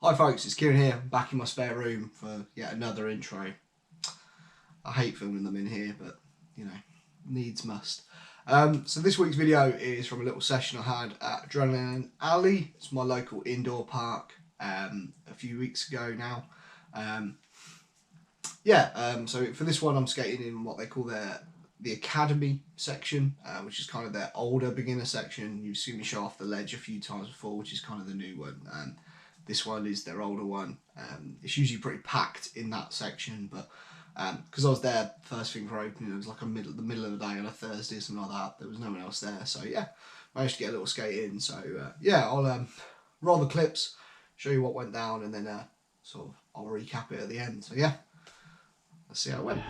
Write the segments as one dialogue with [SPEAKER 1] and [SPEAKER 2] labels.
[SPEAKER 1] Hi folks, it's Kieran here, back in my spare room for yet another intro. I hate filming them in here, but you know, needs must. So this week's video is from a little session I had at Adrenaline Alley. It's my local indoor park a few weeks ago now. So for this one I'm skating in what they call the Academy section, which is kind of their older beginner section. You've seen me show off the ledge a few times before, which is kind of the new one. This one is their older one. It's usually pretty packed in that section, but because I was there first thing for opening, it was like the middle of the day on a Thursday, something like that. There was no one else there, so yeah, managed to get a little skate in. So I'll roll the clips, show you what went down, and then I'll recap it at the end. So yeah, let's see how it went.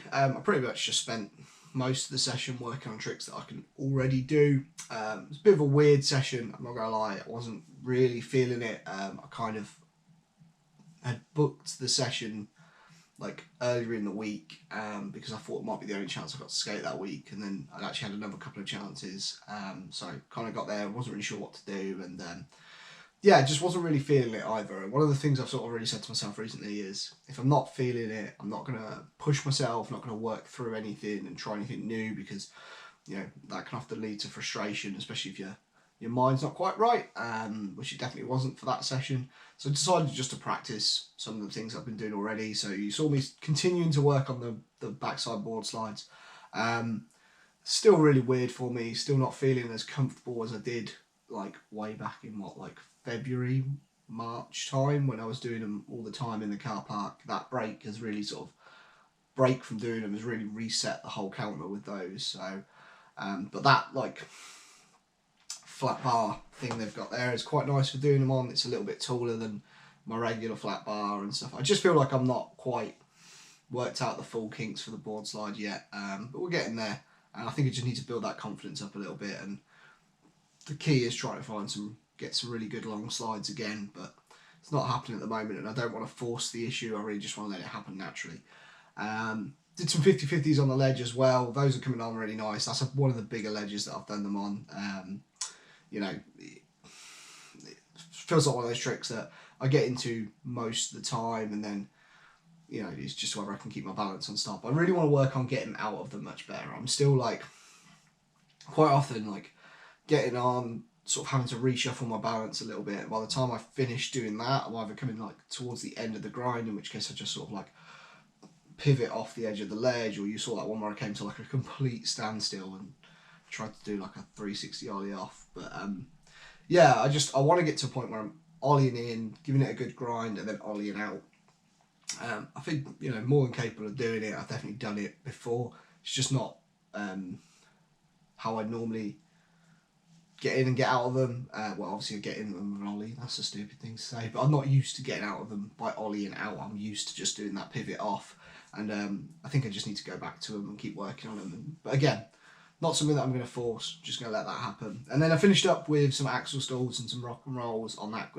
[SPEAKER 1] I pretty much just spent most of the session working on tricks that I can already do. It's a bit of a weird session, I'm not gonna lie. I wasn't really feeling it. I kind of had booked the session like earlier in the week because I thought it might be the only chance I got to skate that week, and then I actually had another couple of chances. So kind of got there, wasn't really sure what to do, and yeah, just wasn't really feeling it either. And one of the things I've sort of really said to myself recently is, if I'm not feeling it, I'm not going to push myself, not going to work through anything and try anything new, because, you know, that can often lead to frustration, especially if your mind's not quite right, which it definitely wasn't for that session. So I decided just to practice some of the things I've been doing already. So you saw me continuing to work on the backside board slides. Still really weird for me, still not feeling as comfortable as I did like way back in like February, March time, when I was doing them all the time in the car park. That break has really break from doing them has really reset the whole counter with those. So, but that like flat bar thing they've got there is quite nice for doing them on. It's a little bit taller than my regular flat bar and stuff. I just feel like I'm not quite worked out the full kinks for the board slide yet, but we're getting there. And I think I just need to build that confidence up a little bit. And the key is trying to get some really good long slides again, but it's not happening at the moment, and I don't want to force the issue. I really just want to let it happen naturally. Did some 50-50s on the ledge as well. Those are coming on really nice. That's one of the bigger ledges that I've done them on. You know, it feels like one of those tricks that I get into most of the time, and then, you know, it's just whether I can keep my balance on stop. I really want to work on getting out of them much better. I'm still like, quite often, like, getting on, sort of having to reshuffle my balance a little bit. By the time I finish doing that, I'm either coming like towards the end of the grind, in which case I just sort of like pivot off the edge of the ledge, or you saw that one where I came to like a complete standstill and tried to do like a 360 ollie off. But yeah, I want to get to a point where I'm ollieing in, giving it a good grind, and then ollieing out. I think, you know, more than capable of doing it. I've definitely done it before. It's just not how I normally get in and get out of them. Well, obviously I get in them with an ollie, that's a stupid thing to say, but I'm not used to getting out of them by ollieing out. I'm used to just doing that pivot off, and I think I just need to go back to them and keep working on them. But again, not something that I'm going to force, just going to let that happen. And then I finished up with some axle stalls and some rock and rolls on that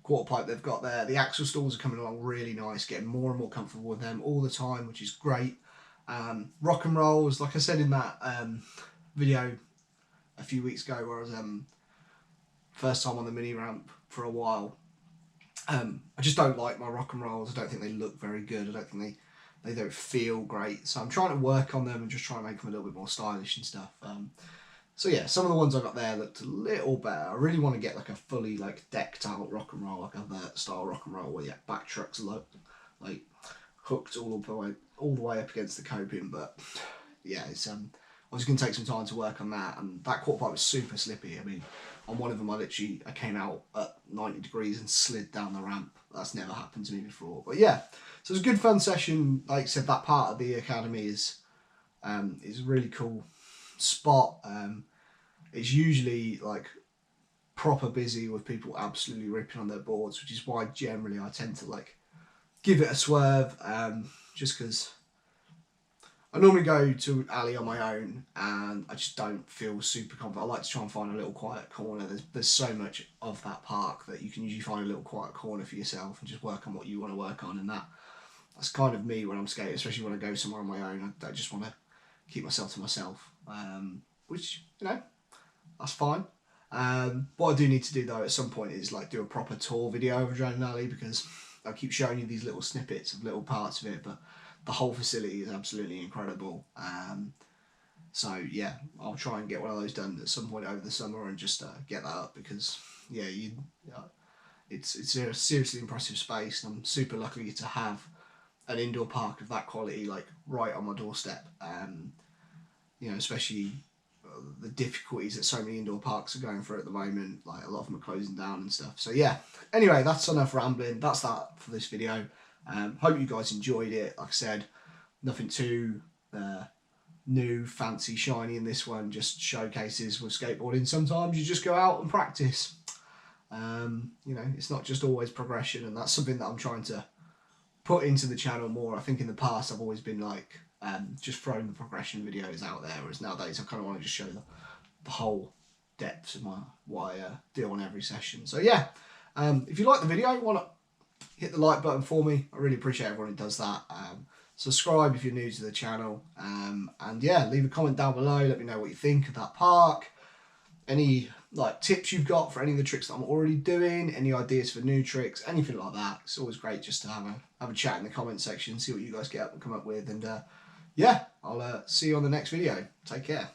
[SPEAKER 1] quarter pipe they've got there. The axle stalls are coming along really nice, getting more and more comfortable with them all the time, which is great. Rock and rolls, like I said in that video a few weeks ago, where I was first time on the mini ramp for a while. I just don't like my rock and rolls. I don't think they look very good. I don't think they don't feel great. So I'm trying to work on them and just try to make them a little bit more stylish and stuff. So yeah, some of the ones I got there looked a little better. I really want to get like a fully like decked out rock and roll, like a vert style rock and roll, where your back truck's like hooked all the way up against the coping. But yeah, it's I was going to take some time to work on that, and that quarter pipe was super slippy. I mean, on one of them I came out at 90 degrees and slid down the ramp. That's never happened to me before. But yeah, so it was a good fun session. Like I said, that part of the academy is a really cool spot. It's usually like proper busy with people absolutely ripping on their boards, which is why generally I tend to like give it a swerve, just because I normally go to alley on my own and I just don't feel super confident. I like to try and find a little quiet corner. There's so much of that park that you can usually find a little quiet corner for yourself and just work on what you want to work on. And that's kind of me when I'm skating, especially when I go somewhere on my own. I just want to keep myself to myself, which, you know, that's fine. What I do need to do though at some point is like do a proper tour video of Adrenaline Alley, because I keep showing you these little snippets of little parts of it, but the whole facility is absolutely incredible. So yeah, I'll try and get one of those done at some point over the summer and just get that up, because yeah, it's a seriously impressive space, and I'm super lucky to have an indoor park of that quality like right on my doorstep. You know, especially the difficulties that so many indoor parks are going through at the moment. Like a lot of them are closing down and stuff. So yeah, anyway, that's enough rambling. That's that for this video. Hope you guys enjoyed it. Like I said, nothing too new, fancy, shiny in this one. Just showcases with skateboarding. Sometimes you just go out and practice. You know, it's not just always progression, and that's something that I'm trying to put into the channel more. I think in the past I've always been like just throwing the progression videos out there, whereas nowadays I kind of want to just show the whole depths of what I do on every session. So yeah, if you like the video, why not hit the like button for me. I really appreciate everyone who does that. Subscribe if you're new to the channel, and yeah, leave a comment down below. Let me know what you think of that park. Any like tips you've got for any of the tricks that I'm already doing, any ideas for new tricks, anything like that. It's always great just to have a chat in the comment section, see what you guys come up with, and yeah, I'll see you on the next video. Take care.